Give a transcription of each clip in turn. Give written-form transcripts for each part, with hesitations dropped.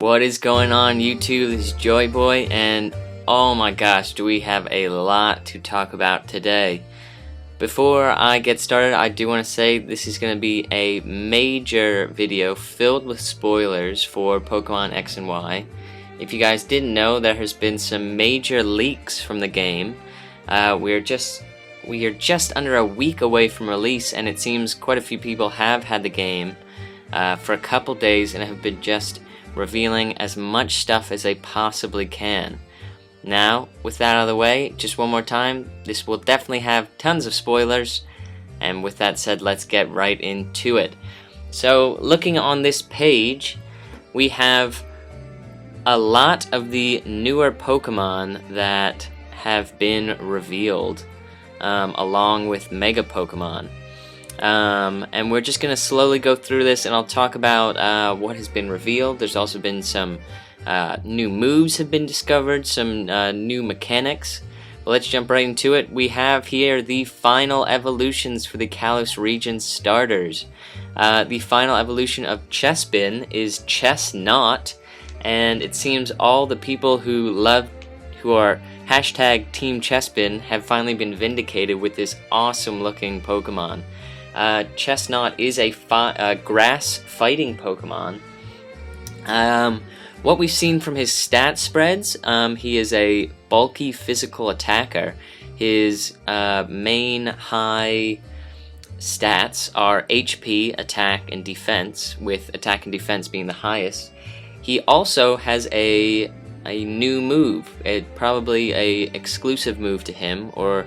What is going on YouTube? This is Joy Boy, and oh my gosh, do we have a lot to talk about today. Before I get started, I do want to say this is going to be a major video filled with spoilers for Pokemon X and Y. If you guys didn't know, there has been some major leaks from the game. We are just under a week away from release, and it seems quite a few people have had the game for a couple days and have been just revealing as much stuff as they possibly can. Now, with that out of the way, just one more time, this will definitely have tons of spoilers, and with that said, let's get right into it. So, looking on this page, we have a lot of the newer Pokemon that have been revealed, along with Mega Pokemon. And we're just going to slowly go through this, and I'll talk about what has been revealed. There's also been some new moves have been discovered, some new mechanics. But let's jump right into it. We have here the final evolutions for the Kalos region starters. The final evolution of Chespin is Chestnut, and it seems all the people who are hashtag Team Chespin have finally been vindicated with this awesome looking Pokemon. Chestnut is a grass fighting Pokemon. What we've seen from his stat spreads, he is a bulky physical attacker. His main high stats are HP, attack, and defense, with attack and defense being the highest. He also has a new move, probably a exclusive move to him, or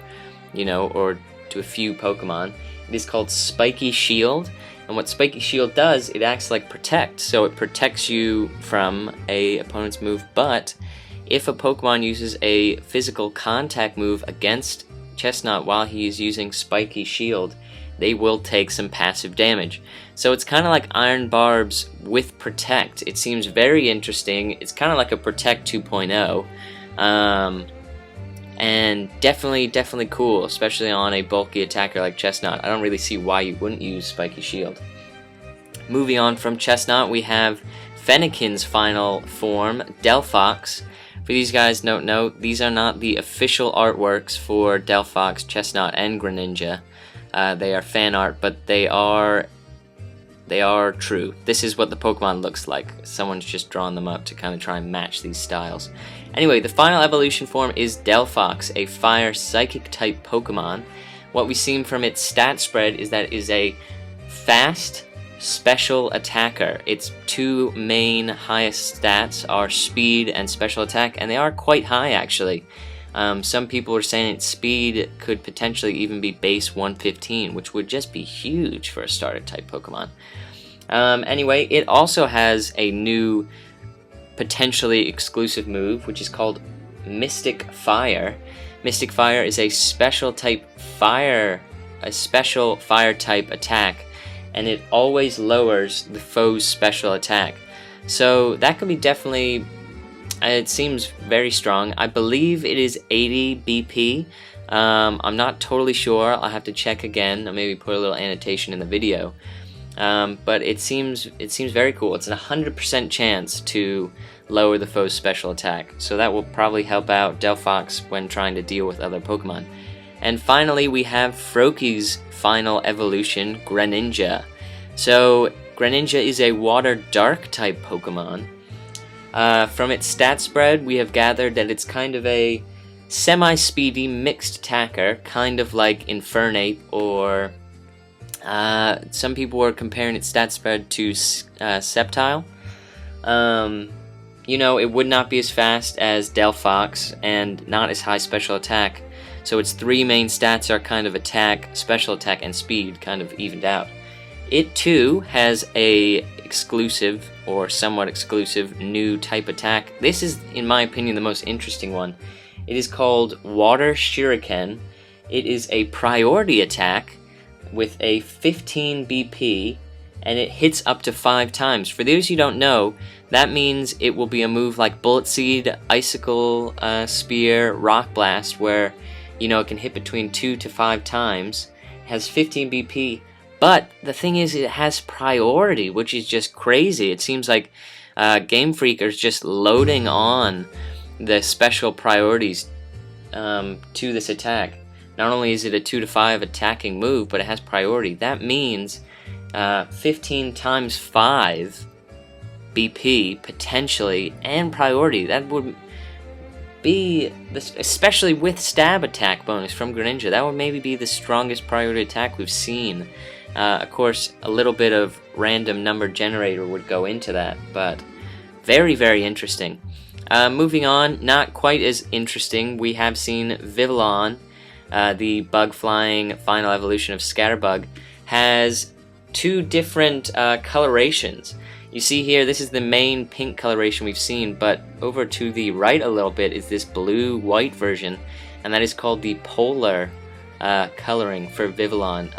to a few Pokemon. It is called Spiky Shield, and what Spiky Shield does, it acts like Protect, so it protects you from a opponent's move, but if a Pokemon uses a physical contact move against Chestnut while he is using Spiky Shield, they will take some passive damage. So it's kind of like Iron Barbs with Protect. It seems very interesting. It's kind of like a Protect 2.0. And definitely cool, especially on a bulky attacker like Chestnut. I don't really see why you wouldn't use Spiky Shield. Moving on from Chestnut, we have Fennekin's final form, Delphox. For these guys don't know, these are not the official artworks for Delphox, Chestnut, and Greninja. They are fan art, but they are true. This is what the Pokemon looks like. Someone's just drawn them up to kind of try and match these styles. Anyway, the final evolution form is Delphox, a fire psychic type Pokemon. What we've seen from its stat spread is that it is a fast special attacker. Its two main highest stats are speed and special attack, and they are quite high actually. Some people are saying its speed could potentially even be base 115, which would just be huge for a starter type Pokemon. Anyway, it also has a new potentially exclusive move, which is called Mystic Fire. Mystic Fire is a special fire type attack, and it always lowers the foe's special attack. So that could be definitely, it seems very strong. I believe it is 80 BP. I'm not totally sure. I'll have to check again. I'll maybe put a little annotation in the video. But it seems very cool. It's a 100% chance to lower the foe's special attack, so that will probably help out Delphox when trying to deal with other Pokemon. And finally, we have Froakie's final evolution, Greninja. So Greninja is a water dark type Pokemon. From its stat spread, we have gathered that it's kind of a semi-speedy mixed attacker, kind of like Infernape, or some people were comparing its stat spread to Sceptile. It would not be as fast as Delphox and not as high special attack, so its three main stats are kind of attack, special attack, and speed, kind of evened out. It too has a exclusive or somewhat exclusive new type attack. This is, in my opinion, the most interesting one. It is called Water Shuriken. It is a priority attack with a 15 BP, and it hits up to 5 times. For those who don't know, that means it will be a move like Bullet Seed, Icicle Spear, Rock Blast, where it can hit between 2 to 5 times. It has 15 BP, but the thing is, it has priority, which is just crazy. It seems like Game Freak is just loading on the special priorities to this attack. Not only is it a 2 to 5 attacking move, but it has priority. That means 15 times 5 BP potentially and priority. That would be, especially with stab attack bonus from Greninja, that would maybe be the strongest priority attack we've seen. Of course, a little bit of random number generator would go into that, but very, very interesting. Moving on, not quite as interesting, we have seen Vivillon, the bug-flying final evolution of Scatterbug, has 2 different colorations. You see here, this is the main pink coloration we've seen, but over to the right a little bit is this blue-white version, and that is called the Polar coloring for Vivillon.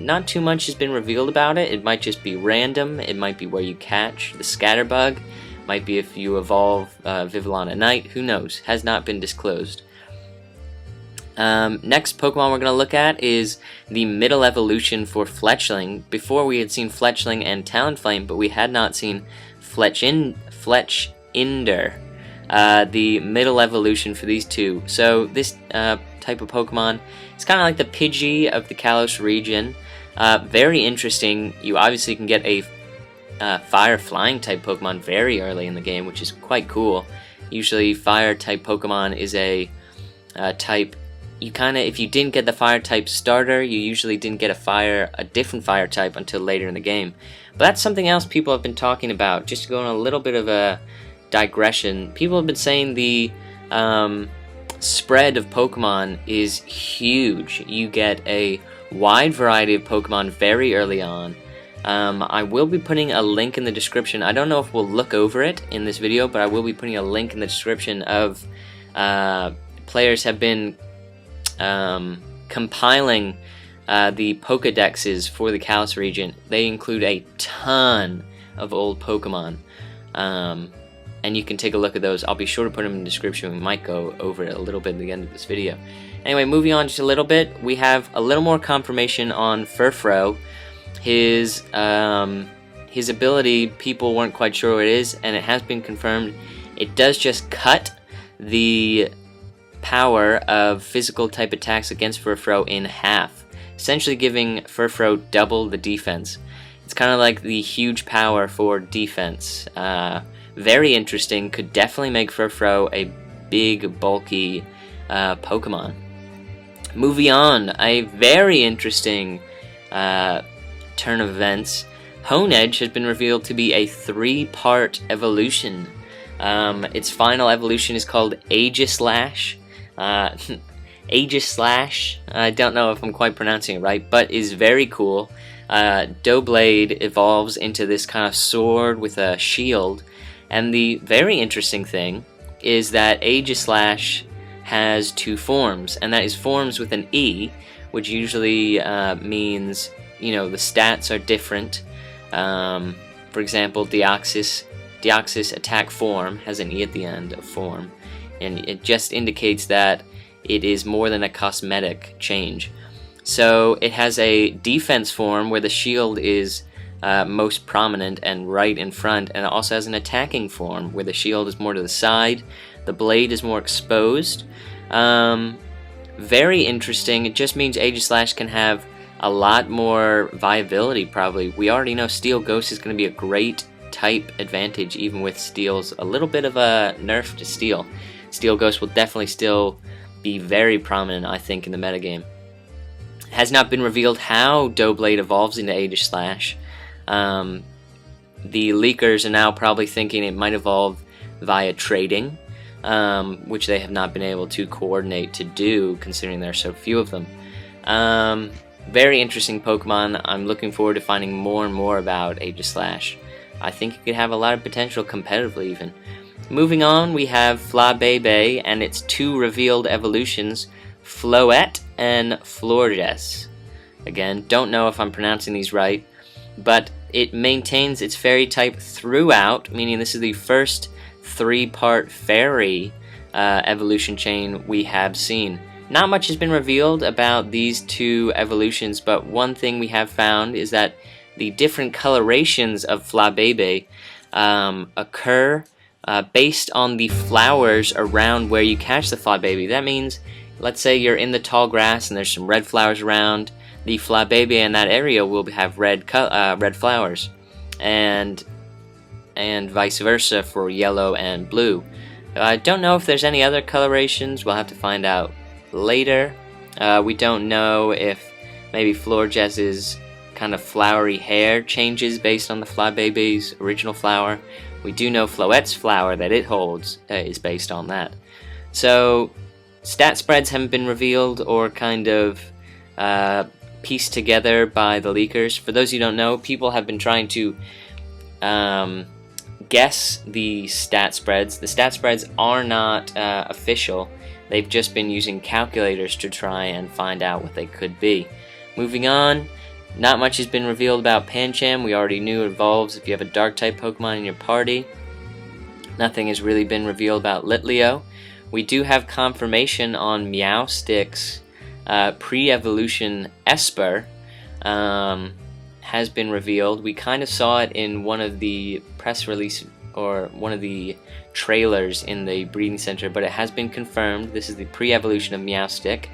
Not too much has been revealed about it. It might just be random. It might be where you catch the Scatterbug. Might be if you evolve Vivillon at night. Who knows? Has not been disclosed. Next Pokemon we're going to look at is the middle evolution for Fletchling. Before we had seen Fletchling and Talonflame, but we had not seen Fletchinder, the middle evolution for these two. So this type of Pokemon is kind of like the Pidgey of the Kalos region. Very interesting. You obviously can get a fire flying type Pokemon very early in the game, which is quite cool. Usually fire type Pokemon is a type, you kind of, if you didn't get the fire type starter, you usually didn't get a different fire type until later in the game. But that's something else people have been talking about. Just to go on a little bit of a digression, people have been saying the spread of Pokemon is huge. You get a wide variety of Pokemon very early on. I will be putting a link in the description. I don't know if we'll look over it in this video, but I will be putting a link in the description of players have been compiling the Pokedexes for the Kalos region. They include a ton of old Pokemon, and you can take a look at those. I'll be sure to put them in the description. We might go over it a little bit at the end of this video. Anyway, moving on just a little bit, we have a little more confirmation on Furfrou. His ability, people weren't quite sure what it is, and it has been confirmed. It does just cut the power of physical type attacks against Furfrou in half, essentially giving Furfrou double the defense. It's kind of like the huge power for defense. Very interesting, could definitely make Furfrou a big, bulky Pokemon. Moving on, a very interesting turn of events. Honedge has been revealed to be a 3-part evolution. Its final evolution is called Aegislash. Aegislash, I don't know if I'm quite pronouncing it right, but is very cool. Doublade evolves into this kind of sword with a shield, and the very interesting thing is that Aegislash has 2 forms, and that is forms with an E, which usually means, you know, the stats are different. For example, Deoxys attack form has an E at the end of form, and it just indicates that it is more than a cosmetic change. So it has a defense form where the shield is most prominent and right in front, and it also has an attacking form where the shield is more to the side, the blade is more exposed. Very interesting. It just means Aegislash can have a lot more viability, probably. We already know Steel Ghost is going to be a great type advantage, even with Steel's a little bit of a nerf to Steel. Steel Ghost will definitely still be very prominent, I think, in the metagame. It has not been revealed how Doublade evolves into Aegislash. The leakers are now probably thinking it might evolve via trading, which they have not been able to coordinate to do, considering there are so few of them. Very interesting Pokemon. I'm looking forward to finding more and more about Aegislash. I think it could have a lot of potential competitively even. Moving on, we have Flabébé and its 2 revealed evolutions, Floette and Florges. Again, don't know if I'm pronouncing these right, but it maintains its fairy type throughout, meaning this is the first 3-part fairy evolution chain we have seen. Not much has been revealed about these 2 evolutions, but one thing we have found is that the different colorations of Flabébé occur based on the flowers around where you catch the Flabébé. That means, let's say you're in the tall grass and there's some red flowers around, the Flabébé in that area will have red flowers, and vice versa for yellow and blue. I don't know if there's any other colorations. We'll have to find out later. We don't know if maybe Florges's kind of flowery hair changes based on the Flabébé's original flower. We do know Floette's flower that it holds is based on that. So stat spreads haven't been revealed or kind of pieced together by the leakers. For those who don't know, people have been trying to guess the stat spreads. The stat spreads are not official. They've just been using calculators to try and find out what they could be. Moving on, not much has been revealed about Pancham. We already knew it evolves if you have a Dark-type Pokemon in your party. Nothing has really been revealed about Litleo. We do have confirmation on Meowstic's pre-evolution Esper has been revealed. We kind of saw it in one of the press release or one of the trailers in the breeding center, but it has been confirmed. This is the pre-evolution of Meowstic.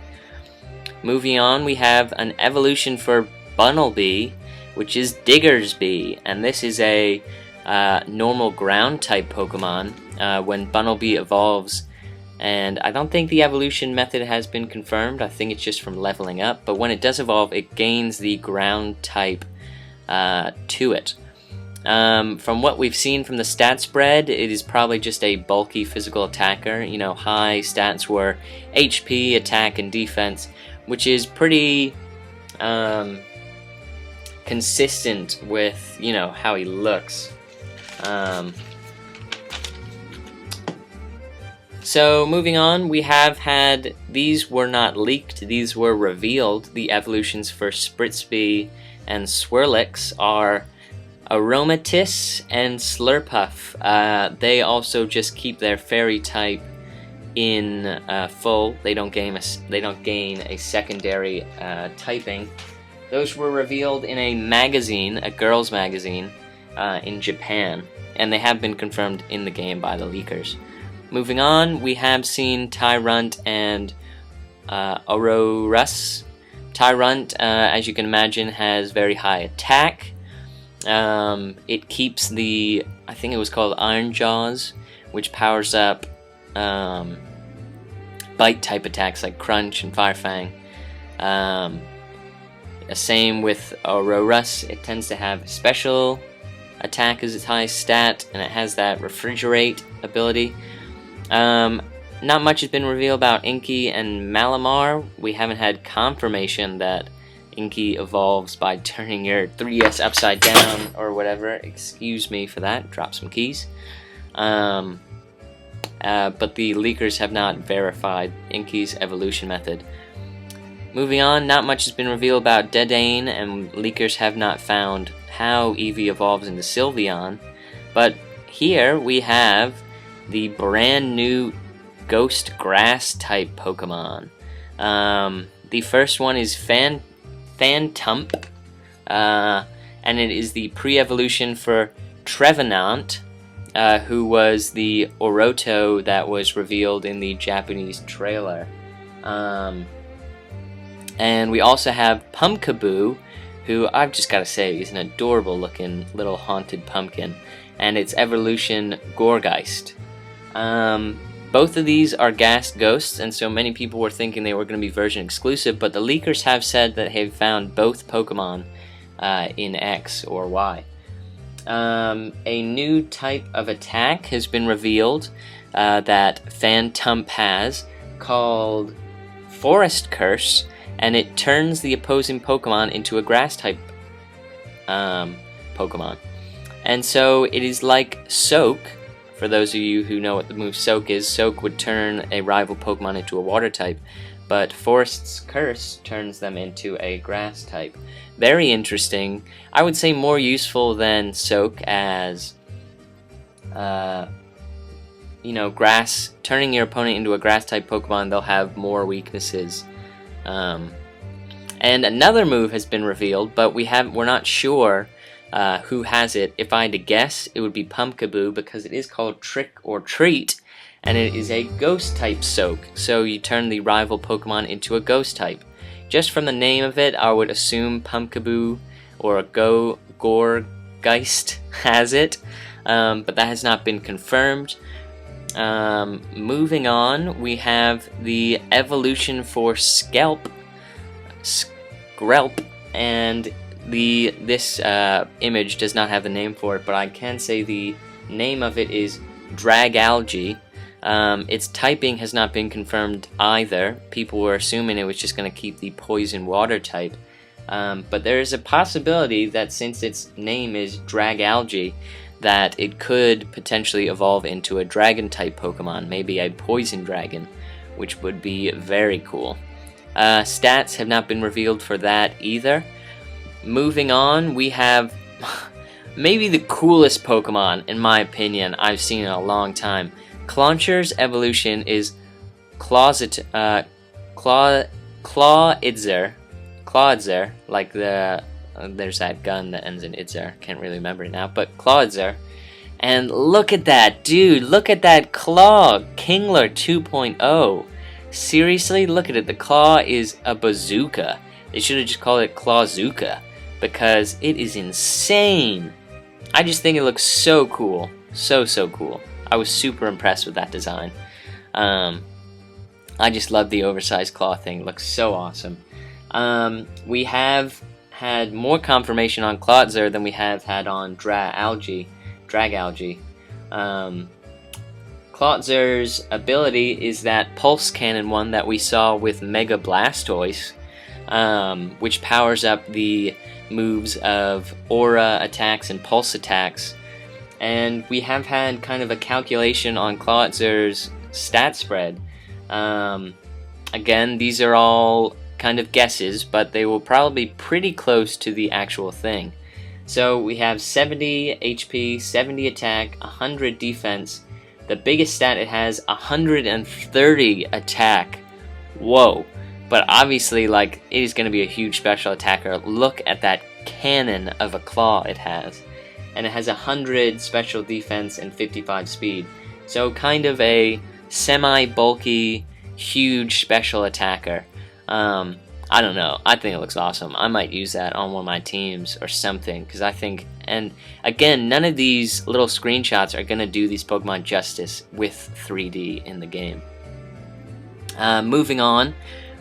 Moving on, we have an evolution for Bunnelby, which is Diggersby, and this is a normal ground type Pokemon when Bunnelby evolves, and I don't think the evolution method has been confirmed. I think it's just from leveling up, but when it does evolve, it gains the ground type to it. From what we've seen from the stat spread, it is probably just a bulky physical attacker. You know, high stats were HP, attack, and defense, which is pretty consistent with, you know, how he looks. So moving on, we have had, these were not leaked, these were revealed. The evolutions for Spritzby and Swirlix are Aromatisse and Slurpuff. They also just keep their fairy type in full. They don't gain a secondary typing. Those were revealed in a magazine, a girls' magazine, in Japan, and they have been confirmed in the game by the leakers. Moving on, we have seen Tyrunt and Aurorus. Tyrunt, as you can imagine, has very high attack. It keeps the, I think it was called Iron Jaws, which powers up bite-type attacks like Crunch and Fire Fang. Same with Aurorus. It tends to have special attack as its highest stat, and it has that refrigerate ability. Not much has been revealed about Inky and Malamar. We haven't had confirmation that Inky evolves by turning your 3DS upside down or whatever. Excuse me for that. Drop some keys. But the leakers have not verified Inky's evolution method. Moving on, not much has been revealed about Dedane, and leakers have not found how Eevee evolves into Sylveon. But here we have the brand new Ghost Grass type Pokemon. The first one is Phantump, and it is the pre-evolution for Trevenant, who was the Oroto that was revealed in the Japanese trailer. And we also have Pumpkaboo, who I've just got to say is an adorable looking little haunted pumpkin, and its evolution Gourgeist. Both of these are Ghast Ghosts, and so many people were thinking they were going to be version exclusive, but the leakers have said that they've found both Pokemon in X or Y. A new type of attack has been revealed that Phantump has, called Forest Curse, and it turns the opposing Pokemon into a Grass-type Pokemon. And so it is like Soak. For those of you who know what the move Soak is, Soak would turn a rival Pokemon into a Water-type, but Forest's Curse turns them into a Grass-type. Very interesting. I would say more useful than Soak as, you know, Grass. Turning your opponent into a Grass-type Pokemon, they'll have more weaknesses. And another move has been revealed, but we're not sure who has it. If I had to guess, it would be Pumpkaboo, because it is called Trick or Treat, and it is a ghost type soak, so you turn the rival Pokemon into a ghost type. Just from the name of it, I would assume Pumpkaboo or a Gorgeist has it, but that has not been confirmed. Moving on, we have the evolution for Skrelp, and this image does not have the name for it, but I can say the name of it is Dragalge. Its typing has not been confirmed either. People were assuming it was just going to keep the poison water type, but there is a possibility that since its name is Dragalge, that it could potentially evolve into a dragon type Pokemon, maybe a poison dragon, which would be very cool. Stats have not been revealed for that either. Moving on, we have maybe the coolest Pokemon, in my opinion, I've seen in a long time. Clauncher's evolution is Clawitzer, like there's that gun that ends in Itzer, can't really remember it now, but Clawitzer. And look at that, dude, look at that claw, Kingler 2.0. Seriously, look at it, the claw is a bazooka. They should have just called it Clawzooka, because it is insane. I just think it looks so cool, so cool. I was super impressed with that design. I just love the oversized claw thing, it looks so awesome. We have had more confirmation on Clawitzer than we have had on Dragalge. Clawitzer's ability is that Pulse Cannon one that we saw with Mega Blastoise, which powers up the moves of Aura attacks and Pulse attacks. And we have had kind of a calculation on Clawitzer's stat spread. Again, these are all kind of guesses, but they will probably be pretty close to the actual thing. So we have 70 HP, 70 attack, 100 defense. The biggest stat it has, 130 attack. Whoa. But obviously, like, it is going to be a huge special attacker. Look at that cannon of a claw it has. And it has 100 special defense and 55 speed. So kind of a semi-bulky, huge special attacker. I don't know. I think it looks awesome. I might use that on one of my teams or something, because I think, and again, none of these little screenshots are going to do these Pokemon justice with 3D in the game. Moving on,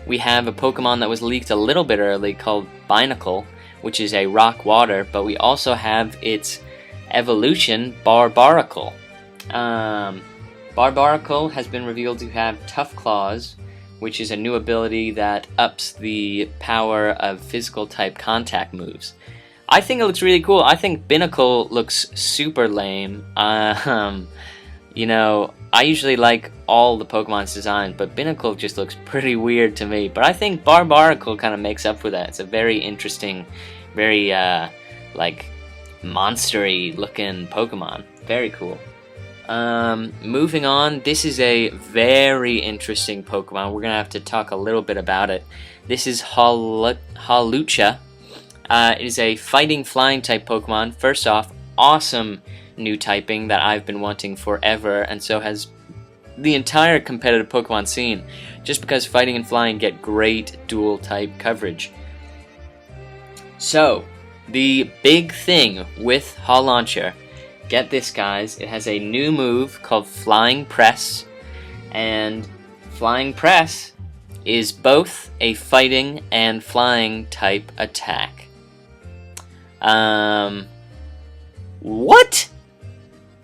we have a Pokemon that was leaked a little bit early called Binacle, which is a rock water, but we also have its evolution, Barbaracle. Barbaracle has been revealed to have Tough Claws, which is a new ability that ups the power of physical type contact moves. I think it looks really cool. I think Binacle looks super lame. You know, I usually like all the Pokemon's design, but Binacle just looks pretty weird to me. But I think Barbaracle kind of makes up for that. It's a very interesting, very, like, monster-y looking Pokemon. Very cool. Moving on, this is a very interesting Pokemon. We're going to have to talk a little bit about it. This is Hawlucha. It is a fighting flying type Pokemon. First off, awesome new typing that I've been wanting forever, and so has the entire competitive Pokemon scene, just because fighting and flying get great dual type coverage. So, the big thing with Hawlucha, get this, guys, it has a new move called Flying Press, and Flying Press is both a fighting and flying type attack. What?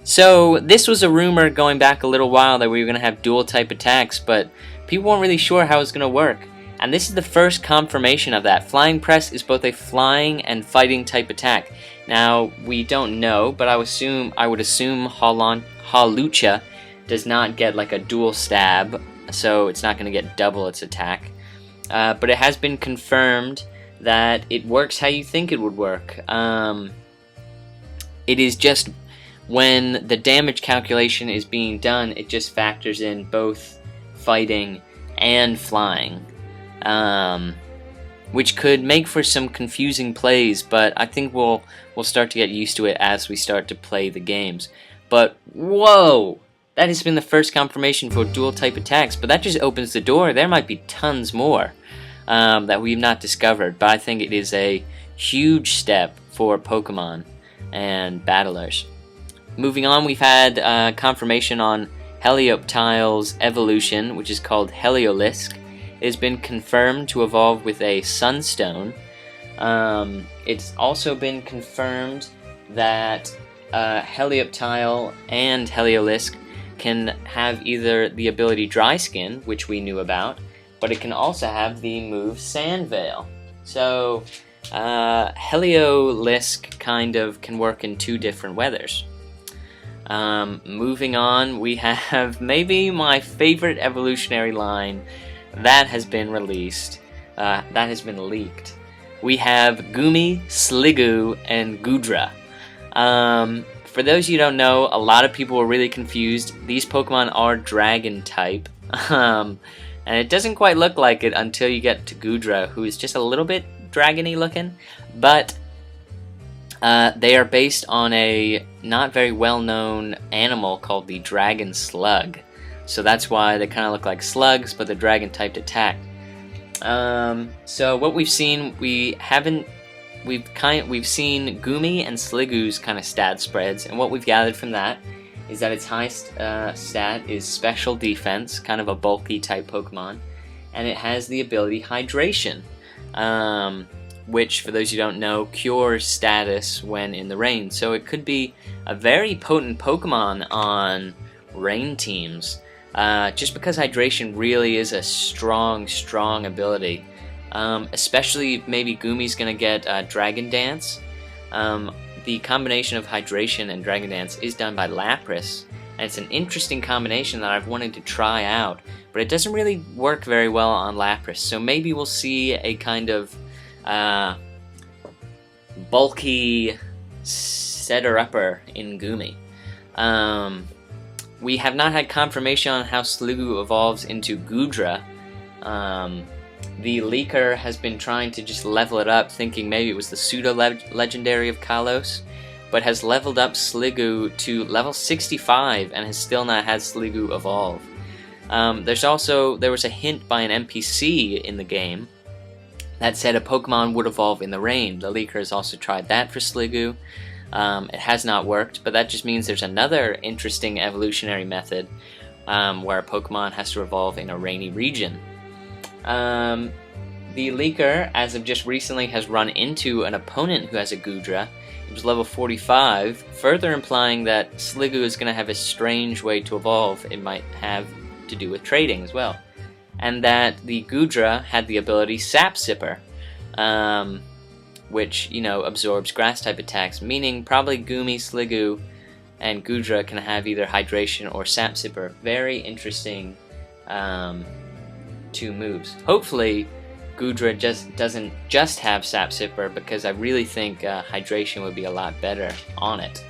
So this was a rumor going back a little while that we were going to have dual type attacks, but people weren't really sure how it was going to work. And this is the first confirmation of that. Flying Press is both a flying and fighting type attack. Now, we don't know, but I would assume Hawlucha does not get like a dual stab, so it's not going to get double its attack. But it has been confirmed that it works how you think it would work. It is just when the damage calculation is being done, it just factors in both fighting and flying. which could make for some confusing plays, but I think we'll start to get used to it as we start to play the games. But whoa! That has been the first confirmation for dual type attacks, but that just opens the door. There might be tons more that we've not discovered, but I think it is a huge step for Pokemon and battlers. Moving on, we've had confirmation on Helioptile's evolution, which is called Heliolisk. It has been confirmed to evolve with a Sunstone. It's also been confirmed that Helioptile and Heliolisk can have either the ability Dry Skin, which we knew about, but it can also have the move Sand Veil. So Heliolisk kind of can work in two different weathers. Moving on, we have maybe my favorite evolutionary line that has been released, that has been leaked. We have Goomy, Sliggoo, and Goodra. For those you don't know, a lot of people were really confused. These Pokemon are Dragon type, and it doesn't quite look like it until you get to Goodra, who is just a little bit dragony looking, but they are based on a not very well-known animal called the Dragon Slug. So that's why they kind of look like slugs, but the dragon-typed attack. So what we've seen, we've seen Goomy and Sliggoo's kind of stat spreads, and what we've gathered from that is that its highest stat is Special Defense, kind of a bulky type Pokemon, and it has the ability Hydration, which, for those who don't know, cures status when in the rain. So it could be a very potent Pokemon on rain teams. Just because Hydration really is a strong ability. Especially maybe Goomy's gonna get Dragon Dance. The combination of Hydration and Dragon Dance is done by Lapras, and it's an interesting combination that I've wanted to try out, but it doesn't really work very well on Lapras, so maybe we'll see a kind of bulky setter-upper in Goomy. We have not had confirmation on how Sliggoo evolves into Goodra. The leaker has been trying to just level it up, thinking maybe it was the pseudo-legendary of Kalos, but has leveled up Sliggoo to level 65 and has still not had Sliggoo evolve. There was a hint by an NPC in the game that said a Pokemon would evolve in the rain. The leaker has also tried that for Sliggoo. It has not worked, but that just means there's another interesting evolutionary method where a Pokemon has to evolve in a rainy region. The leaker, as of just recently, has run into an opponent who has a Goodra. It was level 45, further implying that Sliggoo is going to have a strange way to evolve. It might have to do with trading as well. And that the Goodra had the ability Sap Sipper, which, absorbs grass-type attacks, meaning probably Goomy, Sliggoo, and Goodra can have either Hydration or Sap Sipper. Very interesting two moves. Hopefully, Goodra doesn't just have Sap Sipper, because I really think Hydration would be a lot better on it.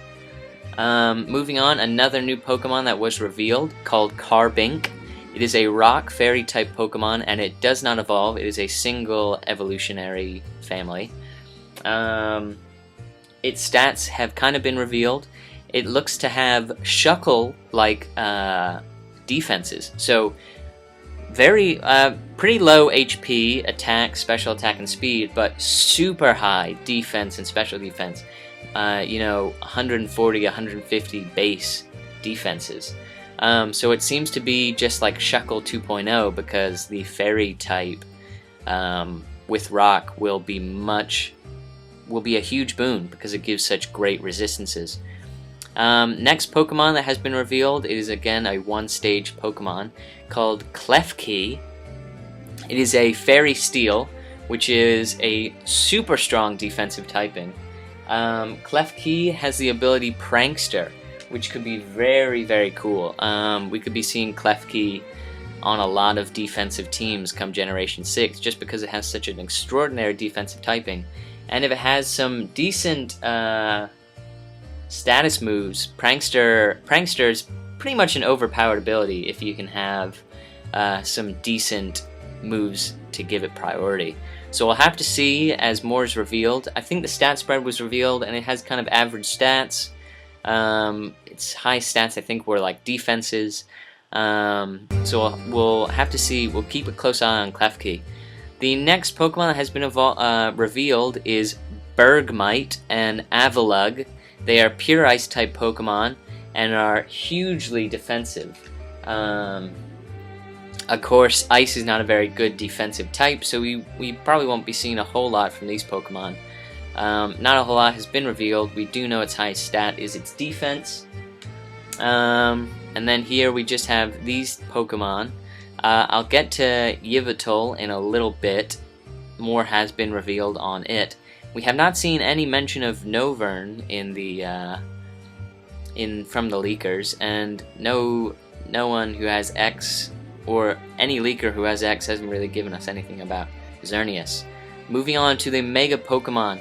Moving on, another new Pokemon that was revealed, called Carbink. It is a rock fairy type Pokemon, and it does not evolve. It is a single evolutionary family. Its stats have kind of been revealed. It looks to have Shuckle-like defenses. So very pretty low HP, attack, special attack, and speed, but super high defense and special defense. 140, 150 base defenses. So it seems to be just like Shuckle 2.0, because the fairy type with rock will be a huge boon because it gives such great resistances. Next Pokemon that has been revealed, it is again a one-stage Pokemon called Klefki. It is a Fairy Steel, which is a super strong defensive typing. Klefki has the ability Prankster, which could be very, very cool. We could be seeing Klefki on a lot of defensive teams come Generation 6, just because it has such an extraordinary defensive typing. And if it has some decent status moves, Prankster is pretty much an overpowered ability if you can have some decent moves to give it priority. So we'll have to see as more is revealed. I think the stat spread was revealed, and it has kind of average stats. Its high stats, I think, were like defenses. So we'll have to see. We'll keep a close eye on Klefki. The next Pokemon that has been revealed is Bergmite and Avalugg. They are pure Ice type Pokemon and are hugely defensive. Of course, Ice is not a very good defensive type, so we probably won't be seeing a whole lot from these Pokemon. Not a whole lot has been revealed. We do know its highest stat is its defense. And then here we just have these Pokemon. I'll get to Yveltal in a little bit. More has been revealed on it. We have not seen any mention of Novern in the from the leakers, and no one who has X, or any leaker who has X, hasn't really given us anything about Xerneas. Moving on to the Mega Pokemon.